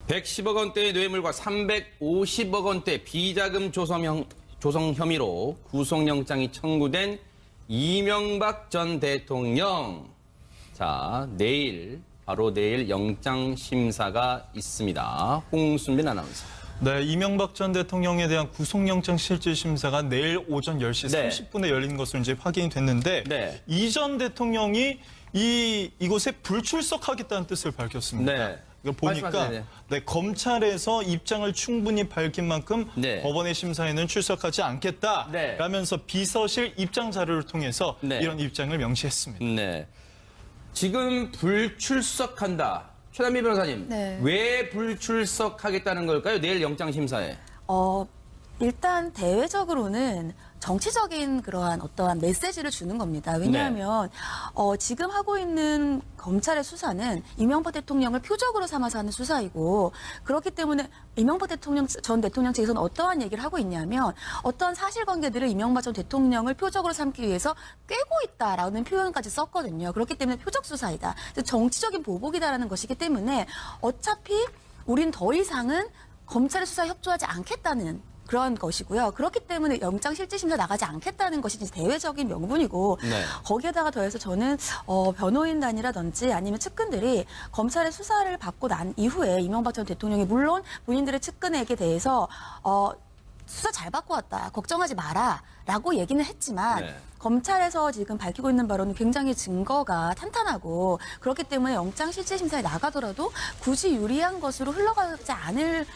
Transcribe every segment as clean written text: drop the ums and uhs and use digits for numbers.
110억 원대의 뇌물과 350억 원대 비자금 조성 혐의로 구속영장이 청구된 이명박 전 대통령. 자, 바로 내일 영장심사가 있습니다. 홍순빈 아나운서. 네, 이명박 전 대통령에 대한 구속영장 실질심사가 내일 오전 10시 네. 30분에 열리는 것으로 이제 확인이 됐는데 네. 이 전 대통령이 이곳에 불출석하겠다는 뜻을 밝혔습니다. 네. 이걸 보니까 네, 검찰에서 입장을 충분히 밝힌 만큼 네. 법원의 심사에는 출석하지 않겠다라면서 비서실 입장 자료를 통해서 네. 이런 입장을 명시했습니다. 네. 지금 불출석한다. 최단비 변호사님, 네. 왜 불출석하겠다는 걸까요? 내일 영장심사에. 일단 대외적으로는 정치적인 그러한 어떠한 메시지를 주는 겁니다. 왜냐하면 지금 하고 있는 검찰의 수사는 이명박 대통령을 표적으로 삼아서 하는 수사이고, 그렇기 때문에 이명박 전 대통령 측에서는 어떠한 얘기를 하고 있냐면 어떠한 사실관계들을 이명박 전 대통령을 표적으로 삼기 위해서 꿰고 있다라는 표현까지 썼거든요. 그렇기 때문에 표적 수사이다. 정치적인 보복이다라는 것이기 때문에 어차피 우린 더 이상은 검찰의 수사에 협조하지 않겠다는 그런 것이고요. 그렇기 때문에 영장 실질심사 나가지 않겠다는 것이 이제 대외적인 명분이고, 네. 거기에다가 더해서 저는 변호인단이라든지 아니면 측근들이 검찰의 수사를 받고 난 이후에 이명박 전 대통령이 물론 본인들의 측근에게 대해서 수사 잘 받고 왔다, 걱정하지 마라 라고 얘기는 했지만 네. 검찰에서 지금 밝히고 있는 바로는 굉장히 증거가 탄탄하고, 그렇기 때문에 영장 실질심사에 나가더라도 굳이 유리한 것으로 흘러가지 않을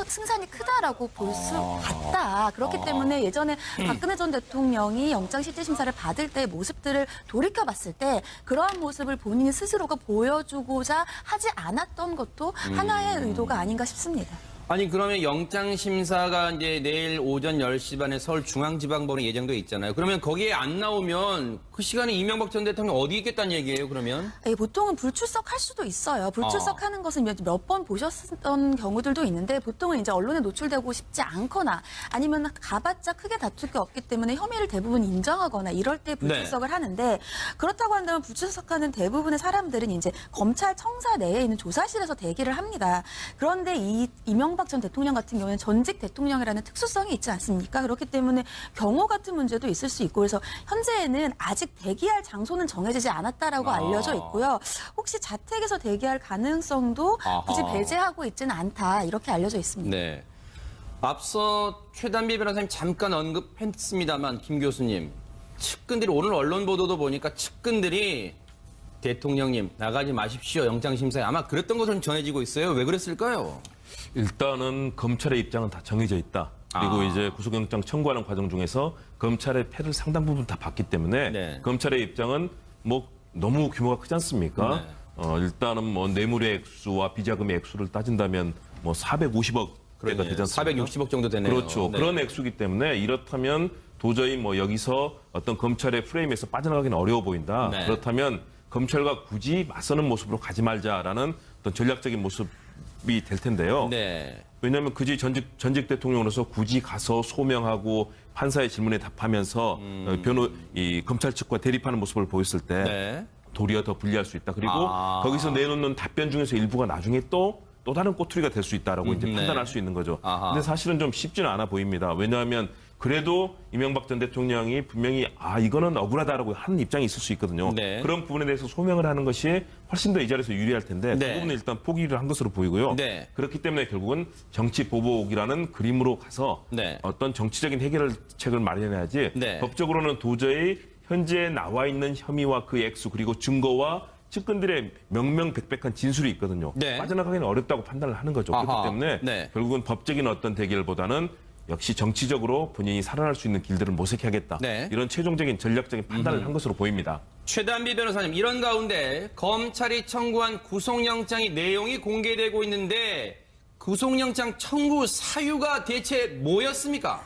승산이 크다라고 볼 수 같다. 그렇기 때문에 예전에 박근혜 전 대통령이 영장 실질심사를 받을 때의 모습들을 돌이켜봤을 때 그러한 모습을 본인 스스로가 보여주고자 하지 않았던 것도 하나의 의도가 아닌가 싶습니다. 아니, 그러면 영장심사가 이제 내일 오전 10시 반에 서울중앙지방법원에 예정돼 있잖아요. 그러면 거기에 안 나오면 그 시간에 이명박 전 대통령 어디 있겠다는 얘기예요, 그러면? 보통은 불출석할 수도 있어요. 불출석하는 것은 몇 번 보셨던 경우들도 있는데, 보통은 이제 언론에 노출되고 싶지 않거나 아니면 가봤자 크게 다툴 게 없기 때문에 혐의를 대부분 인정하거나 이럴 때 불출석을 하는데, 그렇다고 한다면 불출석하는 대부분의 사람들은 이제 검찰 청사 내에 있는 조사실에서 대기를 합니다. 그런데 이명박 전 대통령 같은 경우에는 전직 대통령이라는 특수성이 있지 않습니까? 그렇기 때문에 경호 같은 문제도 있을 수 있고, 그래서 현재는 아직 대기할 장소는 정해지지 않았다라고 알려져 있고요. 혹시 자택에서 대기할 가능성도 굳이 배제하고 있지는 않다, 이렇게 알려져 있습니다. 네. 앞서 최단비 변호사님 잠깐 언급했습니다만, 김 교수님, 측근들이 오늘 언론 보도도 보니까 측근들이 대통령님 나가지 마십시오, 영장심사에, 아마 그랬던 것으로 전해지고 있어요. 왜 그랬을까요? 일단은 검찰의 입장은 다 정해져 있다. 그리고 이제 구속영장 청구하는 과정 중에서 검찰의 패를 상당 부분 다 봤기 때문에 네. 검찰의 입장은 뭐 너무 규모가 크지 않습니까? 네. 일단은 뭐 뇌물의 액수와 비자금의 액수를 따진다면 뭐 450억 대가 되지 않습니까? 460억 정도 되네요. 그렇죠. 네. 그런 액수기 때문에 이렇다면 도저히 뭐 여기서 어떤 검찰의 프레임에서 빠져나가기는 어려워 보인다. 네. 그렇다면 검찰과 굳이 맞서는 모습으로 가지 말자라는 어떤 전략적인 모습이 될 텐데요. 네. 왜냐하면 그지 전직 대통령으로서 굳이 가서 소명하고 판사의 질문에 답하면서 검찰 측과 대립하는 모습을 보였을 때 네. 도리어 더 불리할 수 있다. 그리고 거기서 내놓는 답변 중에서 일부가 나중에 또 다른 꼬투리가 될 수 있다라고 이제 네. 판단할 수 있는 거죠. 아하. 근데 사실은 좀 쉽지는 않아 보입니다. 왜냐하면 그래도 이명박 전 대통령이 분명히 이거는 억울하다라고 하는 입장이 있을 수 있거든요. 네. 그런 부분에 대해서 소명을 하는 것이 훨씬 더 이 자리에서 유리할 텐데 네. 그 부분은 일단 포기를 한 것으로 보이고요. 네. 그렇기 때문에 결국은 정치 보복이라는 그림으로 가서 네. 어떤 정치적인 해결책을 마련해야지 네. 법적으로는 도저히 현재 나와 있는 혐의와 그 액수 그리고 증거와 측근들의 명명백백한 진술이 있거든요. 네. 빠져나가기는 어렵다고 판단을 하는 거죠. 아하. 그렇기 때문에 네. 결국은 법적인 어떤 대결보다는 역시 정치적으로 본인이 살아날 수 있는 길들을 모색해야겠다. 네. 이런 최종적인 전략적인 판단을 한 것으로 보입니다. 최단비 변호사님, 이런 가운데 검찰이 청구한 구속영장의 내용이 공개되고 있는데 구속영장 청구 사유가 대체 뭐였습니까?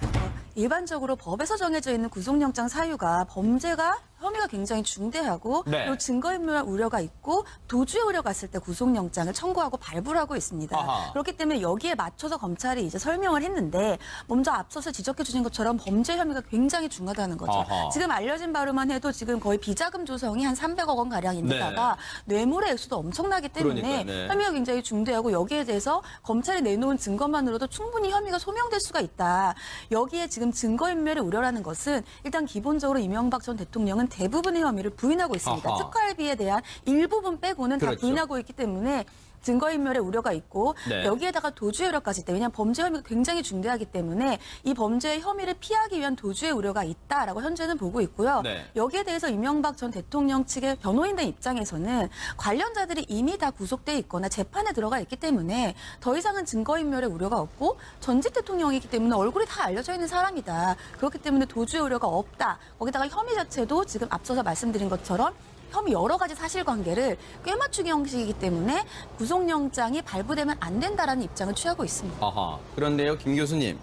일반적으로 법에서 정해져 있는 구속영장 사유가 범죄가 혐의가 굉장히 중대하고 네. 그리고 증거인멸 우려가 있고 도주의 우려가 있을 때 구속영장을 청구하고 발부를 하고 있습니다. 아하. 그렇기 때문에 여기에 맞춰서 검찰이 이제 설명을 했는데 먼저 앞서서 지적해 주신 것처럼 범죄 혐의가 굉장히 중하다는 거죠. 아하. 지금 알려진 바로만 해도 지금 거의 비자금 조성이 한 300억 원 가량인데다가 뇌물의 액수도 엄청나기 때문에 그러니까요, 네. 혐의가 굉장히 중대하고 여기에 대해서 검찰이 내놓은 증거만으로도 충분히 혐의가 소명될 수가 있다. 여기에 지금 증거인멸의 우려라는 것은 일단 기본적으로 이명박 전 대통령은 대부분의 혐의를 부인하고 있습니다. 아하. 특활비에 대한 일부분 빼고는 다 그렇죠. 부인하고 있기 때문에 증거인멸의 우려가 있고 네. 여기에다가 도주의 우려까지 있다. 왜냐하면 범죄 혐의가 굉장히 중대하기 때문에 이 범죄의 혐의를 피하기 위한 도주의 우려가 있다라고 현재는 보고 있고요. 네. 여기에 대해서 이명박 전 대통령 측의 변호인들 입장에서는 관련자들이 이미 다 구속돼 있거나 재판에 들어가 있기 때문에 더 이상은 증거인멸의 우려가 없고 전직 대통령이기 때문에 얼굴이 다 알려져 있는 사람이다. 그렇기 때문에 도주의 우려가 없다. 거기다가 혐의 자체도 지금 앞서서 말씀드린 것처럼 혐의 여러 가지 사실관계를 꿰맞추기 형식이기 때문에 구속영장이 발부되면 안 된다라는 입장을 취하고 있습니다. 아하. 그런데요, 김 교수님.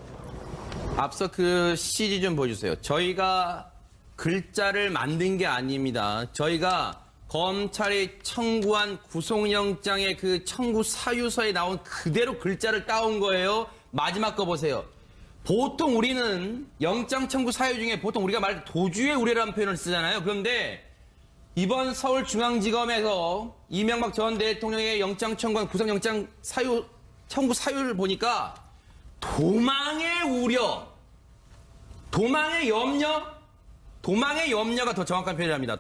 앞서 그 CG 좀 보여주세요. 저희가 글자를 만든 게 아닙니다. 저희가 검찰이 청구한 구속영장의 그 청구 사유서에 나온 그대로 글자를 따온 거예요. 마지막 거 보세요. 보통 우리는 영장 청구 사유 중에 보통 우리가 말할 때 도주의 우려라는 표현을 쓰잖아요. 그런데 이번 서울중앙지검에서 이명박 전 대통령의 영장 청구한 구속영장 사유, 청구 사유를 보니까 도망의 우려, 도망의 염려, 도망의 염려가 더 정확한 표현입니다.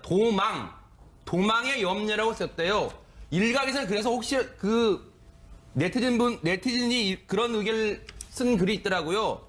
도망의 염려라고 썼대요. 일각에서는 그래서 혹시 그 네티즌이 그런 의견을 쓴 글이 있더라고요.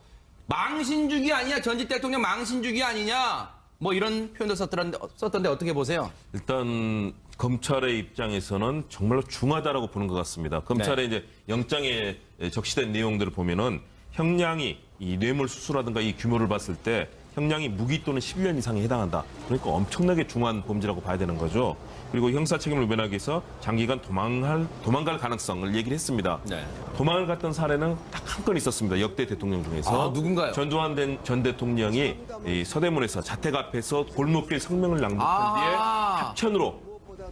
망신주기 아니냐, 전직 대통령 망신주기 아니냐. 뭐 이런 표현도 썼던데 어떻게 보세요? 일단 검찰의 입장에서는 정말로 중하다라고 보는 것 같습니다. 검찰의 이제 영장에 적시된 내용들을 보면은 형량이 이 뇌물 수수라든가 이 규모를 봤을 때 형량이 무기 또는 11년 이상에 해당한다. 그러니까 엄청나게 중한 범죄라고 봐야 되는 거죠. 그리고 형사 책임을 면하기 위해서 장기간 도망갈 가능성을 얘기를 했습니다. 네. 도망을 갔던 사례는 딱 한 건 있었습니다. 역대 대통령 중에서. 아, 누군가요? 전두환 전 대통령이 이 서대문에서 자택 앞에서 골목길 성명을 낭독한 뒤에 합천으로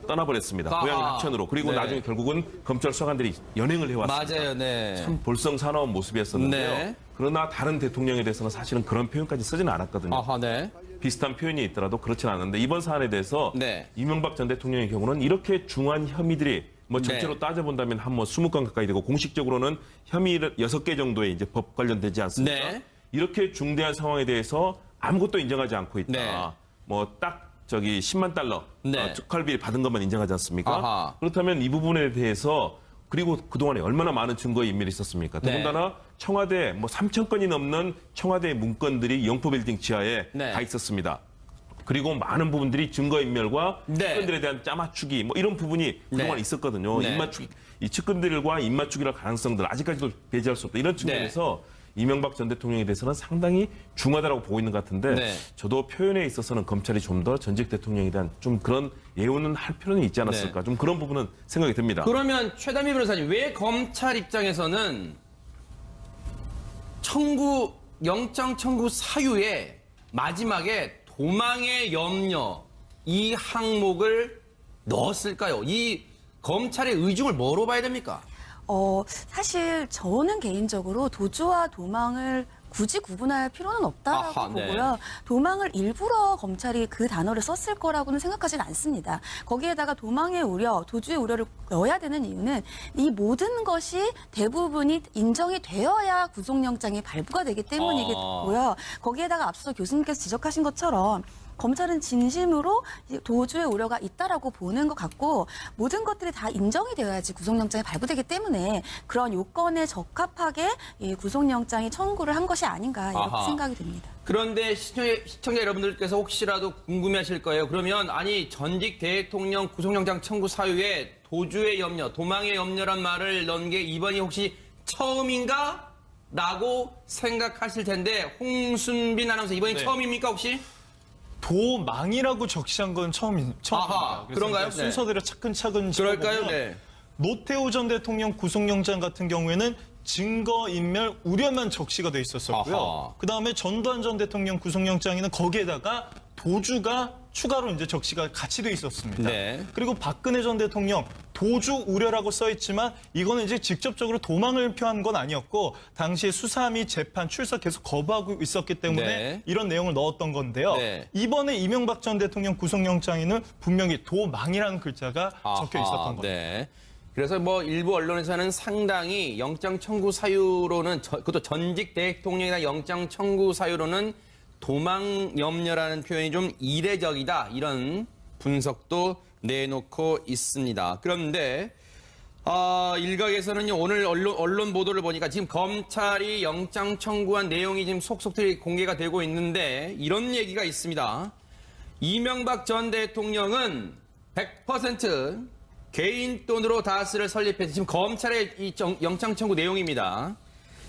떠나버렸습니다. 아하. 고향 합천으로. 그리고 네. 나중에 결국은 검찰 수사관들이 연행을 해왔습니다. 맞아요, 네. 참 볼썽사나운 모습이었었는데요. 네. 그러나 다른 대통령에 대해서는 사실은 그런 표현까지 쓰지는 않았거든요. 아하, 네. 비슷한 표현이 있더라도 그렇지는 않은데 이번 사안에 대해서 네. 이명박 전 대통령의 경우는 이렇게 중한 혐의들이 뭐 전체로 네. 따져본다면 한 뭐 20건 가까이 되고 공식적으로는 혐의를 6개 정도의 이제 법 관련되지 않습니까? 네. 이렇게 중대한 상황에 대해서 아무것도 인정하지 않고 있다. 네. 뭐 딱 저기 10만 달러 네. 특활비 받은 것만 인정하지 않습니까? 아하. 그렇다면 이 부분에 대해서 그리고 그동안에 얼마나 많은 증거의 인멸이 있었습니까? 네. 더군다나 청와대 뭐 3천 건이 넘는 청와대 문건들이 영포빌딩 지하에 네. 다 있었습니다. 그리고 많은 부분들이 증거인멸과 네. 측근들에 대한 짜맞추기 뭐 이런 부분이 그동안 네. 있었거든요. 네. 입맞추기, 이 측근들과 입맞추기할 가능성들 아직까지도 배제할 수 없다. 이런 측면에서 이명박 전 대통령에 대해서는 상당히 중하다라고 보고 있는 것 같은데 네. 저도 표현에 있어서는 검찰이 좀 더 전직 대통령에 대한 좀 그런 예우는 할 필요는 있지 않았을까. 네. 좀 그런 부분은 생각이 듭니다. 그러면 최단미 변호사님, 왜 검찰 입장에서는 영장 청구 사유에 마지막에 도망의 염려 이 항목을 넣었을까요? 이 검찰의 의중을 뭐로 봐야 됩니까? 사실 저는 개인적으로 도주와 도망을 굳이 구분할 필요는 없다라고 아하, 네. 보고요. 도망을 일부러 검찰이 그 단어를 썼을 거라고는 생각하지는 않습니다. 거기에다가 도망의 우려, 도주의 우려를 넣어야 되는 이유는 이 모든 것이 대부분이 인정이 되어야 구속영장이 발부가 되기 때문이고요. 거기에다가 앞서 교수님께서 지적하신 것처럼 검찰은 진심으로 도주의 우려가 있다라고 보는 것 같고 모든 것들이 다 인정이 되어야지 구속영장이 발부되기 때문에 그런 요건에 적합하게 이 구속영장이 청구를 한 것이 아닌가 이렇게 아하. 생각이 듭니다. 그런데 시청자 여러분들께서 혹시라도 궁금해하실 거예요. 그러면 아니 전직 대통령 구속영장 청구 사유에 도주의 염려, 도망의 염려란 말을 넣은 게 이번이 혹시 처음인가? 라고 생각하실 텐데 홍순빈 아나운서 이번이 네. 처음입니까 혹시? 도망이라고 적시한 건 처음입니다. 아하, 그래서 그런가요? 이제 순서대로 차근차근 그럴까요? 짚어보면 네. 노태우 전 대통령 구속영장 같은 경우에는 증거인멸 우려만 적시가 돼 있었었고요. 아하. 그다음에 전두환 전 대통령 구속영장에는 거기에다가 도주가 추가로 이제 적시가 같이 돼 있었습니다. 네. 그리고 박근혜 전 대통령 도주 우려라고 써 있지만 이거는 이제 직접적으로 도망을 표한 건 아니었고 당시에 수사 및 재판 출석 계속 거부하고 있었기 때문에 네. 이런 내용을 넣었던 건데요. 네. 이번에 이명박 전 대통령 구속영장에는 분명히 도망이라는 글자가 적혀 있었던 겁니다. 네. 그래서 뭐 일부 언론에서는 상당히 영장 청구 사유로는 그것도 전직 대통령이나 영장 청구 사유로는 도망 염려라는 표현이 좀 이례적이다 이런 분석도 내놓고 있습니다. 그런데 일각에서는요 오늘 언론 보도를 보니까 지금 검찰이 영장 청구한 내용이 지금 속속들이 공개가 되고 있는데 이런 얘기가 있습니다. 이명박 전 대통령은 100% 개인 돈으로 다스를 설립해서 지금 검찰의 이 영장 청구 내용입니다.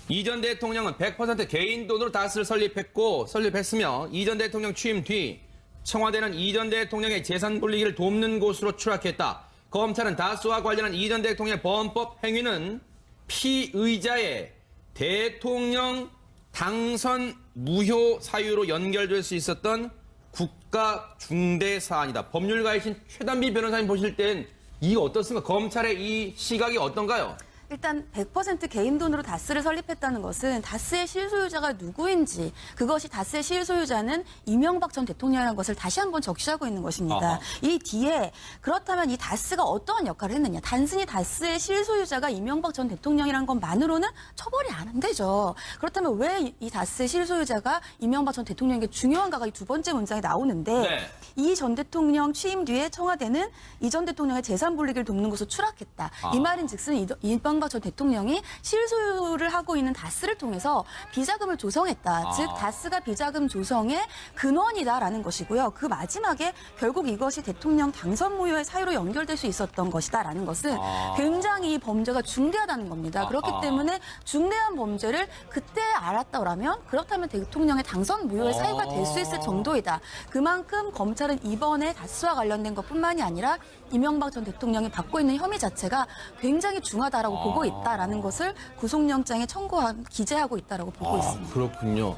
이 전 대통령은 100% 개인 돈으로 다스를 설립했으며 이 전 대통령 취임 뒤 청와대는 이 전 대통령의 재산 분리기를 돕는 곳으로 추락했다. 검찰은 다스와 관련한 이 전 대통령의 범법 행위는 피의자의 대통령 당선 무효 사유로 연결될 수 있었던 국가 중대 사안이다. 법률가이신 최단비 변호사님 보실 땐 이거 어떻습니까? 검찰의 이 시각이 어떤가요? 일단 100% 개인 돈으로 다스를 설립했다는 것은 다스의 실소유자가 누구인지 그것이 다스의 실소유자는 이명박 전 대통령이라는 것을 다시 한번 적시하고 있는 것입니다. 아하. 이 뒤에 그렇다면 이 다스가 어떠한 역할을 했느냐. 단순히 다스의 실소유자가 이명박 전 대통령이라는 것만으로는 처벌이 안 되죠. 그렇다면 왜 이 다스의 실소유자가 이명박 전 대통령에게 중요한가가 이 두 번째 문장에 나오는데 네. 이 전 대통령 취임 뒤에 청와대는 이 전 대통령의 재산 분리기를 돕는 것으로 추락했다. 이 말인 즉슨 이명박 전 대통령이 실소유를 하고 있는 다스를 통해서 비자금을 조성했다. 즉 다스가 비자금 조성의 근원이다라는 것이고요. 그 마지막에 결국 이것이 대통령 당선 무효의 사유로 연결될 수 있었던 것이다라는 것은 굉장히 범죄가 중대하다는 겁니다. 그렇기 때문에 중대한 범죄를 그때 알았다라면 그렇다면 대통령의 당선 무효의 사유가 될 수 있을 정도이다. 그만큼 검찰은 이번에 다스와 관련된 것뿐만이 아니라 이명박 전 대통령이 받고 있는 혐의 자체가 굉장히 중하다라고 보고 있다라는 것을 구속영장에 기재하고 있다라고 보고 있습니다. 그렇군요.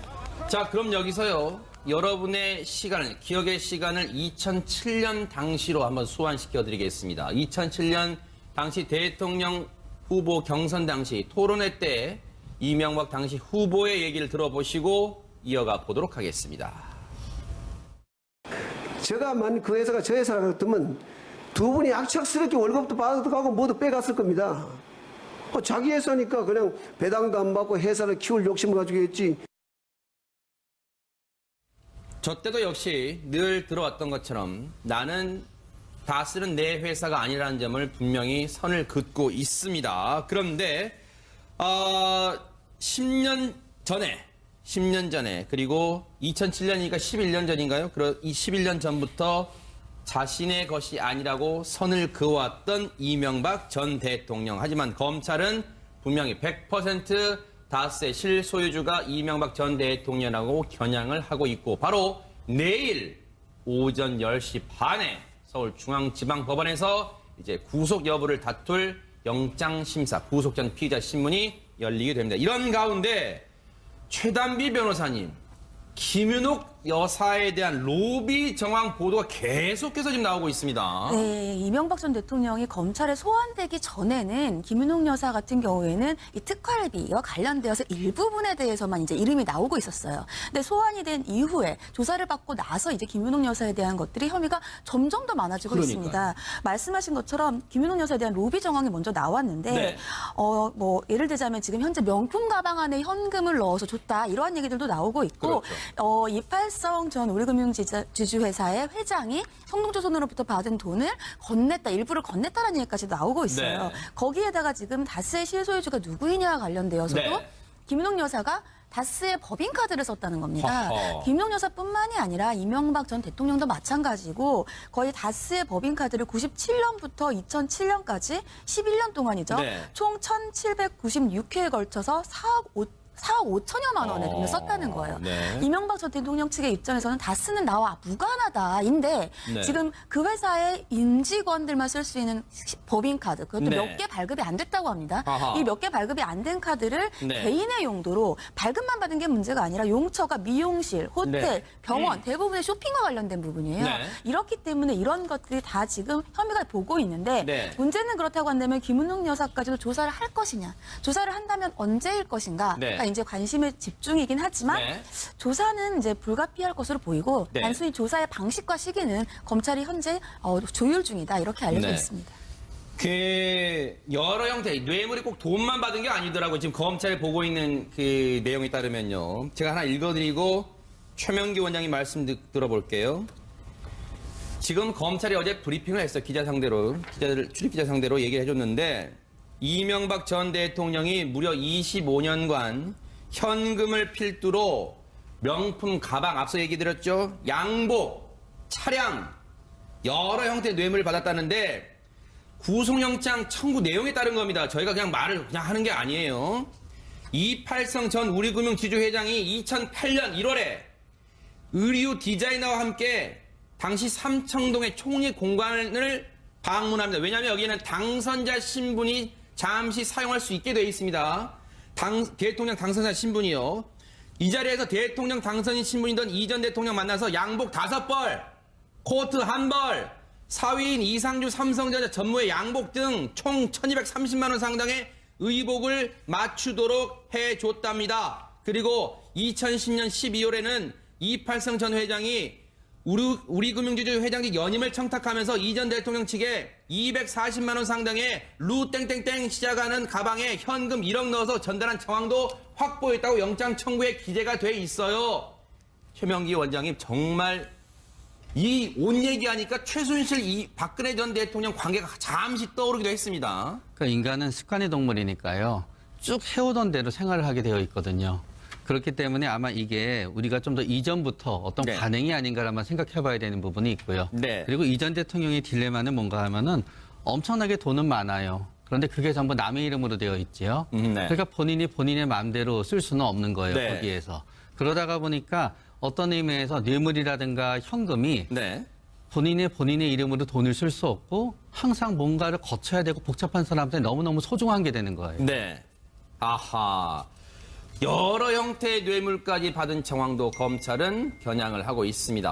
자, 그럼 여기서요. 여러분의 시간을, 기억의 시간을 2007년 당시로 한번 소환시켜 드리겠습니다. 2007년 당시 대통령 후보 경선 당시 토론회 때 이명박 당시 후보의 얘기를 들어보시고 이어가 보도록 하겠습니다. 제가 만 그 회사가 저 회사 같으면 두 분이 악착스럽게 월급도 받아가고 모두 빼갔을 겁니다. 자기 회사니까 그냥 배당도 안 받고 회사를 키울 욕심을 가지고 했지. 저 때도 역시 늘 들어왔던 것처럼 나는 다스는 내 회사가 아니라는 점을 분명히 선을 긋고 있습니다. 그런데 10년 전에 그리고 2007년이니까 11년 전인가요? 이 11년 전부터 자신의 것이 아니라고 선을 그어왔던 이명박 전 대통령. 하지만 검찰은 분명히 100% 다스의 실소유주가 이명박 전 대통령이라고 겨냥을 하고 있고 바로 내일 오전 10시 반에 서울중앙지방법원에서 이제 구속 여부를 다툴 영장심사, 구속 전 피의자 신문이 열리게 됩니다. 이런 가운데 최단비 변호사님, 김윤옥 여사에 대한 로비 정황 보도가 계속해서 지금 나오고 있습니다. 네, 이명박 전 대통령이 검찰에 소환되기 전에는 김윤옥 여사 같은 경우에는 이 특활비와 관련되어서 일부분에 대해서만 이제 이름이 나오고 있었어요. 근데 소환이 된 이후에 조사를 받고 나서 이제 김윤옥 여사에 대한 것들이 혐의가 점점 더 많아지고 그러니까요. 있습니다. 말씀하신 것처럼 김윤옥 여사에 대한 로비 정황이 먼저 나왔는데, 네. 뭐 예를 들자면 지금 현재 명품 가방 안에 현금을 넣어서 줬다 이러한 얘기들도 나오고 있고, 그렇죠. 이팔성 전 우리금융지주회사의 회장이 성동조선으로부터 받은 돈을 건넸다, 일부를 건넸다라는 얘기까지 나오고 있어요. 네. 거기에다가 지금 다스의 실소유주가 누구이냐와 관련되어서도 네. 김윤옥 여사가 다스의 법인카드를 썼다는 겁니다. 허허. 김윤옥 여사뿐만이 아니라 이명박 전 대통령도 마찬가지고 거의 다스의 법인카드를 97년부터 2007년까지 11년 동안이죠. 네. 총 1796회에 걸쳐서 4억 5천여만 원의 돈을 썼다는 거예요. 네. 이명박 전 대통령 측의 입장에서는 다 쓰는 나와 무관하다인데 네. 지금 그 회사의 임직원들만 쓸 수 있는 법인카드 그것도 네. 몇 개 발급이 안 됐다고 합니다. 아하. 이 몇 개 발급이 안 된 카드를 네. 개인의 용도로 발급만 받은 게 문제가 아니라 용처가 미용실, 호텔, 네. 병원 대부분의 쇼핑과 관련된 부분이에요. 네. 이렇기 때문에 이런 것들이 다 지금 혐의가 보고 있는데 네. 문제는 그렇다고 한다면 김은옥 여사까지도 조사를 할 것이냐, 조사를 한다면 언제일 것인가가 네. 이제 관심의 집중이긴 하지만 네. 조사는 이제 불가피할 것으로 보이고 네. 단순히 조사의 방식과 시기는 검찰이 현재 조율 중이다 이렇게 알려져 네. 있습니다. 그 여러 형태 뇌물이 꼭 돈만 받은 게 아니더라고요. 지금 검찰이 보고 있는 그 내용에 따르면요. 제가 하나 읽어드리고 최명기 원장님 말씀 들어볼게요. 지금 검찰이 어제 브리핑을 했어요. 기자 상대로 출입 기자 상대로 얘기를 해줬는데 이명박 전 대통령이 무려 25년간 현금을 필두로 명품 가방 앞서 얘기 드렸죠. 양복, 차량 여러 형태의 뇌물을 받았다는데 구속영장 청구 내용에 따른 겁니다. 저희가 그냥 말을 그냥 하는 게 아니에요. 이팔성 전 우리금융지주회장이 2008년 1월에 의류 디자이너와 함께 당시 삼청동의 총리 공간을 방문합니다. 왜냐하면 여기는 당선자 신분이 잠시 사용할 수 있게 되어 있습니다. 대통령 당선자 신분이요. 이 자리에서 대통령 당선인 신분이던 이 전 대통령 만나서 양복 5벌, 코트 1벌, 사위인 이상주 삼성전자 전무의 양복 등 총 1230만 원 상당의 의복을 맞추도록 해줬답니다. 그리고 2010년 12월에는 이팔성 전 회장이 우리금융지주 회장직 연임을 청탁하면서 이 전 대통령 측에 240만 원 상당의 루땡땡땡 시작하는 가방에 현금 1억 넣어서 전달한 정황도 확보했다고 영장 청구에 기재가 돼 있어요. 최명기 원장님 정말 이 옷 얘기하니까 최순실 박근혜 전 대통령 관계가 잠시 떠오르기도 했습니다. 그 인간은 습관의 동물이니까요. 쭉 해오던 대로 생활을 하게 되어 있거든요. 그렇기 때문에 아마 이게 우리가 좀 더 이전부터 어떤 네. 관행이 아닌가를 한번 생각해 봐야 되는 부분이 있고요. 네. 그리고 이 전 대통령의 딜레마는 뭔가 하면은 엄청나게 돈은 많아요. 그런데 그게 전부 남의 이름으로 되어 있지요. 네. 그러니까 본인의 마음대로 쓸 수는 없는 거예요. 네. 거기에서. 그러다가 보니까 어떤 의미에서 뇌물이라든가 현금이 네. 본인의 이름으로 돈을 쓸 수 없고 항상 뭔가를 거쳐야 되고 복잡한 사람한테 너무너무 소중한 게 되는 거예요. 네. 아하. 여러 형태의 뇌물까지 받은 정황도 검찰은 겨냥을 하고 있습니다.